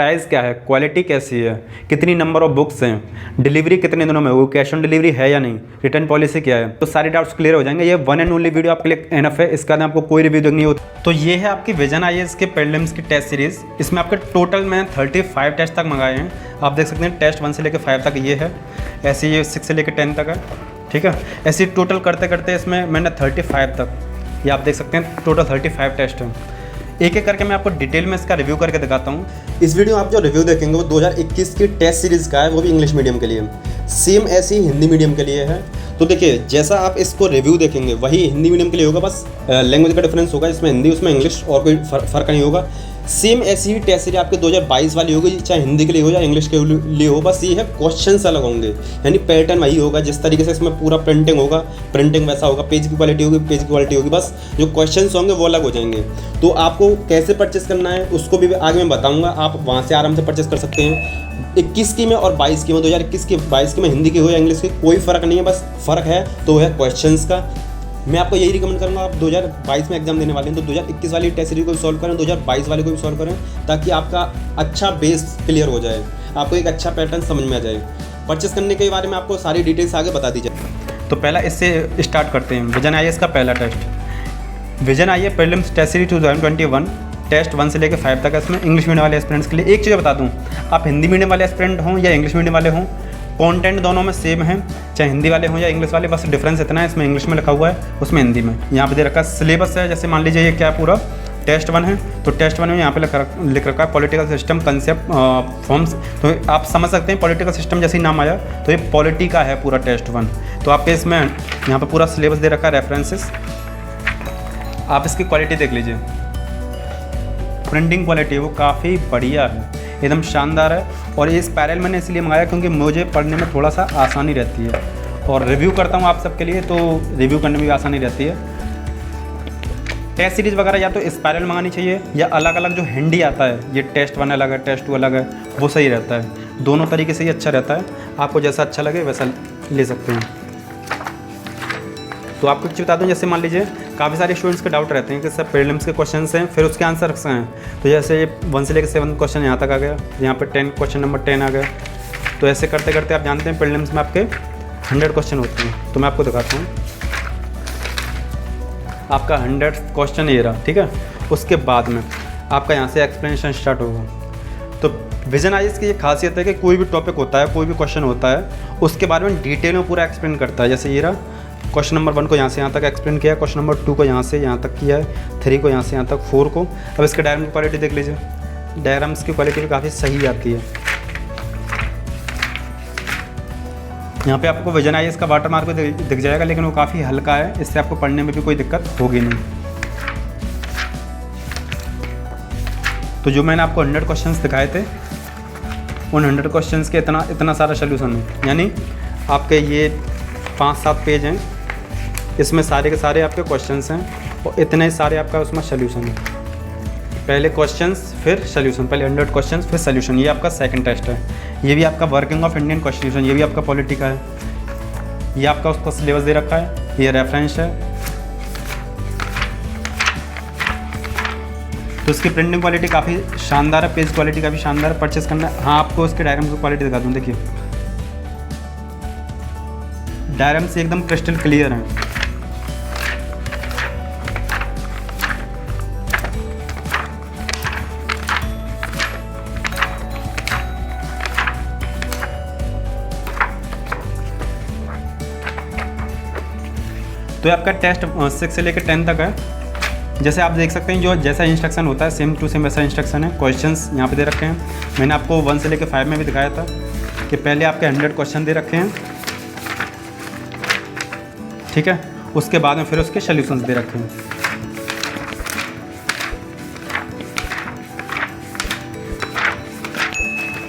Price क्या है, quality कैसी है, कितनी नंबर ऑफ बुक्स हैं, डिलीवरी कितने दिनों में होगी, कैश ऑन डिलीवरी है या नहीं, रिटर्न पॉलिसी क्या है, तो सारे डाउट्स क्लियर हो जाएंगे। ये वन एंड ओनली वीडियो आपके लिए एनफ है, इसका आपको कोई रिव्यू देखनी होती। तो ये है आपकी विजन आईएएस के प्रीलिम्स की टेस्ट सीरीज़। इसमें आपके टोटल मैंने 35 टेस्ट तक मंगाए हैं। आप देख सकते हैं टेस्ट 1 से लेकर 5 तक ये है, ऐसे ये 6 से लेकर 10 तक है, ठीक है। ऐसे टोटल करते करते इसमें मैंने 35 तक, ये आप देख सकते हैं टोटल 35 टेस्ट हैं। एक एक करके मैं आपको डिटेल में इसका रिव्यू करके दिखाता हूँ। इस वीडियो में आप जो रिव्यू देखेंगे वो 2021 की टेस्ट सीरीज़ का है, वो भी इंग्लिश मीडियम के लिए। सेम ऐसी हिंदी मीडियम के लिए है। तो देखिए, जैसा आप इसको रिव्यू देखेंगे वही हिंदी मीडियम के लिए होगा, बस लैंग्वेज का डिफरेंस होगा, इसमें हिंदी उसमें इंग्लिश, और कोई फ़र्क नहीं होगा। सेम ऐसी ही टेस्ट सीरीज आपके 2022 वाली होगी, चाहे हिंदी के लिए हो या इंग्लिश के लिए हो, बस ये है क्वेश्चंस अलग होंगे, यानी पैटर्न वही होगा। जिस तरीके से इसमें पूरा प्रिंटिंग होगा, प्रिंटिंग वैसा होगा, पेज की क्वालिटी होगी, पेज की क्वालिटी होगी, बस जो क्वेश्चंस होंगे वो अलग हो जाएंगे। तो आपको कैसे परचेस करना है उसको भी आगे मैं बताऊँगा, आप वहाँ से आराम से परचेस कर सकते हैं। 21 की में और 22 की में, 2021 की 22 की में हिंदी की हो या इंग्लिश की, कोई फ़र्क नहीं है, बस फ़र्क है तो है क्वेश्चंस का। मैं आपको यही रिकमेंड करूँगा, आप 2022 में एग्जाम देने वाले हैं तो 2021 वाली टेस्ट सीरीज को भी सॉल्व करें, 2022 वाले को भी सॉल्व करें, ताकि आपका अच्छा बेस क्लियर हो जाए, आपको एक अच्छा पैटर्न समझ में आ जाए। परचेस करने के बारे में आपको सारी डिटेल्स आगे बता दी जाए। तो पहला इससे स्टार्ट करते हैं। विजन आईएएस का पहला test, vision IAS prelims test series 2021, test 1 से लेकर 5 तक है। इसमें इंग्लिश मीडियम वाले एस्पिरेंट्स के लिए एक चीज़ बता दूँ, आप हिंदी मीडियम वाले एस्पिरेंट हों या इंग्लिश मीडियम वाले हों, कंटेंट दोनों में सेम है, चाहे हिंदी वाले हों या इंग्लिश वाले, बस डिफरेंस इतना है, इसमें इंग्लिश में लिखा हुआ है, उसमें हिंदी में। यहाँ पे दे रखा है सिलेबस है, जैसे मान लीजिए ये क्या पूरा टेस्ट 1 है, तो टेस्ट 1 में यहाँ पे लिख रखा है पॉलिटिकल सिस्टम कंसेप्ट फॉर्म्स। तो आप समझ सकते हैं पॉलिटिकल सिस्टम जैसे ही नाम आया तो ये पॉलिटी का है पूरा टेस्ट 1। तो आपके इसमें यहाँ पर पूरा सिलेबस दे रखा है, रेफरेंसेस। आप इसकी क्वालिटी देख लीजिए, प्रिंटिंग क्वालिटी वो काफ़ी बढ़िया है, एकदम शानदार है। और ये इस पैरेल मैंने इसलिए मंगाया क्योंकि मुझे पढ़ने में थोड़ा सा आसानी रहती है, और रिव्यू करता हूँ आप सबके लिए, तो रिव्यू करने में भी आसानी रहती है। टेस्ट सीरीज़ वगैरह या तो स्पायरल मंगानी चाहिए, या अलग अलग जो हैंडी आता है, ये टेस्ट 1 अलग है, टेस्ट 2 अलग है, वो सही रहता है। दोनों तरीके से ही अच्छा रहता है, आपको जैसा अच्छा लगे वैसा ले सकते हैं। तो आपको कुछ बता दूँ, जैसे मान लीजिए काफ़ी सारे स्टूडेंट्स के डाउट रहते हैं कि सर प्रीलिम्स के क्वेश्चंस हैं फिर उसके आंसर्स हैं, तो जैसे 1 से लेकर 7 क्वेश्चन यहाँ तक आ गया, यहाँ पे 10 क्वेश्चन नंबर 10 आ गया। तो ऐसे करते करते आप जानते हैं प्रीलिम्स में आपके 100 क्वेश्चन होते हैं। तो मैं आपको दिखाता हूँ, आपका 100 क्वेश्चन ये रहा, ठीक है। उसके बाद में आपका यहाँ से एक्सप्लेनेशन स्टार्ट होगा। तो विजन आईएएस की ये खासियत है कि कोई भी टॉपिक होता है, कोई भी क्वेश्चन होता है, उसके बारे में डिटेल में पूरा एक्सप्लेन करता है। जैसे ये रहा, क्वेश्चन नंबर 1 को यहाँ से यहाँ तक एक्सप्लेन किया, क्वेश्चन नंबर 2 को यहाँ से यहाँ तक किया है, 3 को यहाँ से यहाँ तक, 4 को। अब इसके डायग्राम की क्वालिटी देख लीजिए, डायग्राम्स की क्वालिटी भी काफ़ी सही आती है। यहाँ पे आपको विजन आईएएस का वाटर मार्क भी दिख जाएगा, लेकिन वो काफ़ी हल्का है, इससे आपको पढ़ने में भी कोई दिक्कत होगी नहीं। तो जो मैंने आपको 100 क्वेश्चंस दिखाए थे, उन 100 क्वेश्चंस के इतना सारा सोल्यूशन है, यानी आपके ये 5-7 पेज हैं, इसमें सारे के सारे आपके क्वेश्चंस हैं, और इतने सारे आपका उसमें सोल्यूशन है। पहले क्वेश्चंस फिर सोल्यूशन, पहले 100 क्वेश्चंस फिर सोल्यूशन। ये आपका सेकंड टेस्ट है। ये भी आपका वर्किंग ऑफ इंडियन कॉन्स्टिट्यूशन, ये भी आपका पॉलिटी का है। ये आपका उसका सिलेबस दे रखा है, ये रेफरेंस है। तो इसकी प्रिंटिंग क्वालिटी काफ़ी शानदार है, पेज क्वालिटी काफ़ी शानदार है, परचेस करना है। हाँ, आपको उसके डायग्राम की क्वालिटी दिखा दूँ, देखिए डायग्राम से एकदम क्रिस्टल क्लियर है। तो ये आपका टेस्ट 6 से लेकर 10 तक है। जैसे आप देख सकते हैं, जो जैसा इंस्ट्रक्शन होता है सेम टू सेम वैसा इंस्ट्रक्शन है। क्वेश्चंस यहाँ पे दे रखे हैं, मैंने आपको 1 से लेकर 5 में भी दिखाया था कि पहले आपके 100 क्वेश्चन दे रखे हैं, ठीक है। उसके बाद में फिर उसके सोल्यूशंस दे रखे हैं।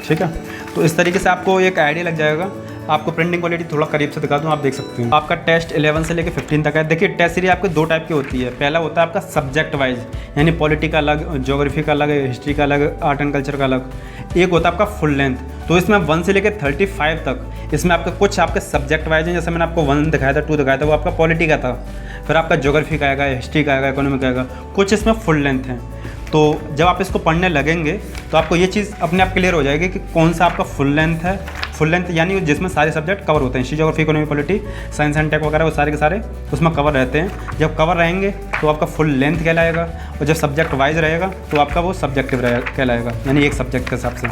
ठीक है, तो इस तरीके से आपको एक आइडिया लग जाएगा। आपको प्रिंटिंग क्वालिटी थोड़ा करीब से दिखा दूँ, आप देख सकते हैं। आपका टेस्ट 11 से लेकर 15 तक है। देखिए, टेस्ट सीरीज आपके 2 टाइप की होती है। पहला होता है आपका सब्जेक्ट वाइज, यानी पॉलिटी का अलग, ज्योग्राफी का अलग, हिस्ट्री का अलग, आर्ट एंड कल्चर का अलग। एक होता है आपका फुल लेंथ, तो इसमें 1 से लेकर 35 तक इसमें आपके कुछ आपके सब्जेक्ट वाइज हैं। जैसे मैंने आपको 1 दिखाया था, 2 दिखाया था, वो आपका पॉलिटी का था। फिर आपका ज्योग्राफी का आएगा, हिस्ट्री का आएगा, इकोनॉमी का आएगा, कुछ इसमें फुल लेंथ है। तो जब आप इसको पढ़ने लगेंगे तो आपको ये चीज़ अपने आप क्लियर हो जाएगी कि कौन सा आपका फुल लेंथ यानी जिसमें सारे सब्जेक्ट कवर होते हैं, history, geography, economy, polity, science and tech वगैरह, वो सारे के सारे उसमें कवर रहते हैं। जब कवर रहेंगे तो आपका फुल लेंथ कहलाएगा, और जब सब्जेक्ट वाइज रहेगा तो आपका वो सब्जेक्टिव कहलाएगा, यानी एक सब्जेक्ट के हिसाब से।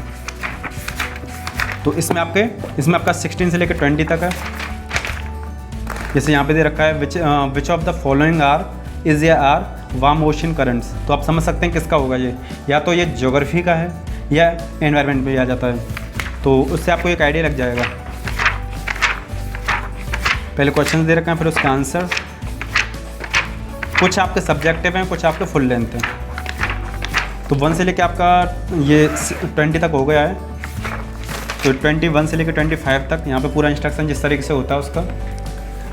तो इसमें आपका 16 से लेकर 20 तक है। जैसे यहाँ पे दे रखा है which of the following is are warm ocean currents. तो आप समझ सकते हैं किसका होगा ये, या तो ये ज्योग्राफी का है या एनवायरनमेंट में आ जाता है, तो उससे आपको एक आइडिया लग जाएगा। पहले क्वेश्चन दे रखा है, फिर उसके आंसर। कुछ आपके सब्जेक्टिव हैं, कुछ आपके फुल लेंथ हैं। तो 1 से लेकर आपका ये 20 तक हो गया है। तो 21 से लेकर 25 तक यहाँ पे पूरा इंस्ट्रक्शन जिस तरीके से होता है उसका।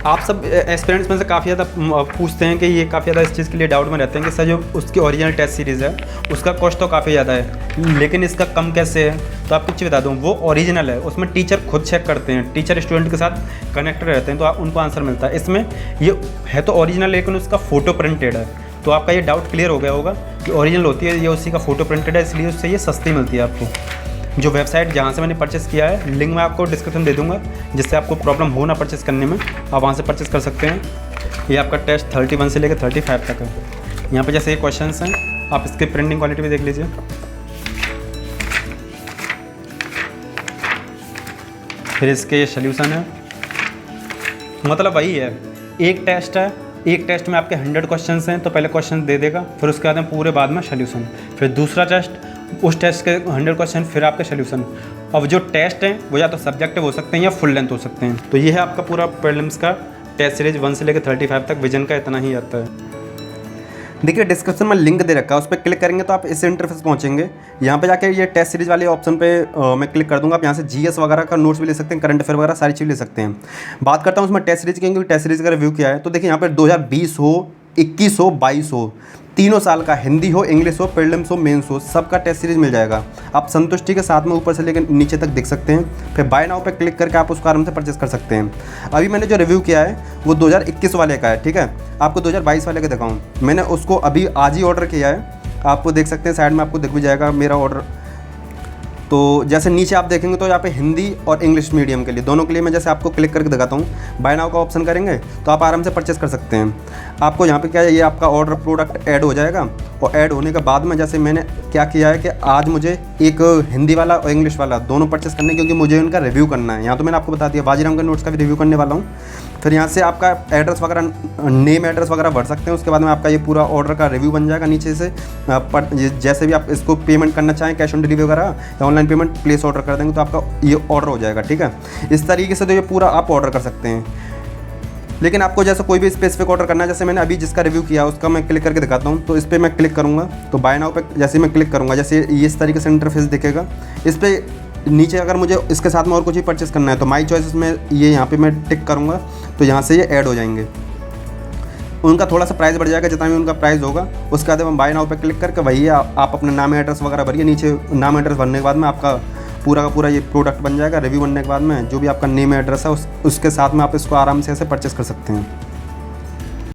आप सब एस्पिरेंट्स में से काफ़ी ज़्यादा पूछते हैं कि ये काफ़ी ज़्यादा इस चीज़ के लिए डाउट में रहते हैं कि सर जो उसकी ओरिजिनल टेस्ट सीरीज़ है उसका कॉस्ट तो काफ़ी ज़्यादा है, लेकिन इसका कम कैसे है। तो आपको कुछ बता दूँ, वो ओरिजिनल है, उसमें टीचर खुद चेक करते हैं, टीचर स्टूडेंट के साथ कनेक्ट रहते हैं, तो उनको आंसर मिलता है। इसमें ये है तो ओरिजिनल, लेकिन उसका फ़ोटो प्रिंटेड है। तो आपका ये डाउट क्लियर हो गया होगा कि ओरिजिनल होती है, ये उसी का फ़ोटो प्रिंटेड है, इसलिए उससे ये सस्ती मिलती है आपको। जो वेबसाइट जहाँ से मैंने परचेस किया है, लिंक मैं आपको डिस्क्रिप्शन दे दूँगा, जिससे आपको प्रॉब्लम हो ना परचेस करने में, आप वहाँ से परचेस कर सकते हैं। ये आपका टेस्ट 31 से लेकर 35 तक है। यहाँ पे जैसे ये क्वेश्चंस हैं, आप इसकी प्रिंटिंग क्वालिटी भी देख लीजिए। फिर इसके सोल्यूशन है, मतलब वही है, एक टेस्ट है, एक टेस्ट में आपके 100 क्वेश्चंस हैं, तो पहले क्वेश्चन दे देगा, फिर उसके बाद में पूरे बाद में सोल्यूशन, फिर दूसरा टेस्ट, उस टेस्ट के 100 क्वेश्चन, फिर आपके सोल्यूशन। अब जो टेस्ट हैं वो या तो सब्जेक्टिव हो सकते हैं या फुल लेंथ हो सकते हैं। तो ये है आपका पूरा प्रीलिम्स का टेस्ट सीरीज 1 से लेकर 35 तक, विजन का इतना ही आता है। देखिए डिस्क्रिप्शन में लिंक दे रखा है, उस पर क्लिक करेंगे तो आप इस इंटरफेस पहुंचेंगे। यहाँ पे जाके ये टेस्ट सीरीज वाले ऑप्शन पे मैं क्लिक कर दूंगा। आप यहाँ से जीएस वगैरह का नोट्स भी ले सकते हैं, करंट अफेयर वगैरह सारी चीज़ ले सकते हैं। बात करता हूँ उसमें टेस्ट सीरीज की, क्योंकि टेस्ट सीरीज का रिव्यू किया है। तो देखिए यहाँ पे 2020 हो, 21 हो, 22 हो, तीनों साल का, हिंदी हो, इंग्लिश हो, प्रीलिम्स हो, मेंस हो, सबका टेस्ट सीरीज मिल जाएगा। आप संतुष्टि के साथ में ऊपर से लेकर नीचे तक देख सकते हैं। फिर बाय नाउ पे क्लिक करके आप उसको आराम से परचेस कर सकते हैं। अभी मैंने जो रिव्यू किया है वो 2021 वाले का है, ठीक है। आपको 2022 वाले का दिखाऊँ, मैंने उसको अभी आज ही ऑर्डर किया है। आपको देख सकते हैं साइड में, आपको दिख भी जाएगा मेरा ऑर्डर। तो जैसे नीचे आप देखेंगे तो यहाँ पे हिंदी और इंग्लिश मीडियम के लिए, दोनों के लिए मैं जैसे आपको क्लिक करके दिखाता हूँ, बाय नाउ का ऑप्शन करेंगे तो आप आराम से परचेस कर सकते हैं। आपको यहाँ पे क्या है, ये आपका ऑर्डर प्रोडक्ट ऐड हो जाएगा, और ऐड होने के बाद में जैसे मैंने क्या किया है कि आज मुझे एक हिंदी वाला और इंग्लिश वाला दोनों परचेस करने, क्योंकि मुझे उनका रिव्यू करना है। यहाँ तो मैंने आपको बता दिया, बाजीराम के नोट्स का भी रिव्यू करने वाला हूँ। फिर यहाँ से आपका एड्रेस वगैरह, नेम एड्रेस वगैरह भर सकते हैं। उसके बाद में आपका ये पूरा ऑर्डर का रिव्यू बन जाएगा नीचे से। जैसे भी आप इसको पेमेंट करना चाहें, कैश ऑन डिलीवरी वगैरह या ऑनलाइन पेमेंट प्लेस ऑर्डर कर देंगे तो आपका ये ऑर्डर हो जाएगा, ठीक है। इस तरीके से तो ये पूरा आप ऑर्डर कर सकते हैं। लेकिन आपको जैसे कोई भी स्पेसिफिक ऑर्डर करना है, जैसे मैंने अभी जिसका रिव्यू किया उसका मैं क्लिक करके दिखाता हूँ। तो इस पर मैं क्लिक करूँगा, तो बाय नाउ पे जैसे मैं क्लिक करूँगा, जैसे इस तरीके से इंटरफेस दिखेगा। इस पर नीचे अगर मुझे इसके साथ में और कुछ भी परचेस करना है तो माई चॉइसेस में ये यहाँ पे मैं टिक करूँगा, तो यहाँ से ये ऐड हो जाएंगे। उनका थोड़ा सा प्राइस बढ़ जाएगा, जितना भी उनका प्राइस होगा। उसके बाद हम बाय नाउ पे क्लिक करके वही आप अपना नाम एड्रेस वगैरह भरिए। नीचे नाम एड्रेस भरने के बाद में आपका पूरा का पूरा ये प्रोडक्ट बन जाएगा। रिव्यू बनने के बाद में जो भी आपका नेम एड्रेस है उसके साथ में आप इसको आराम से ऐसे परचेस कर सकते हैं।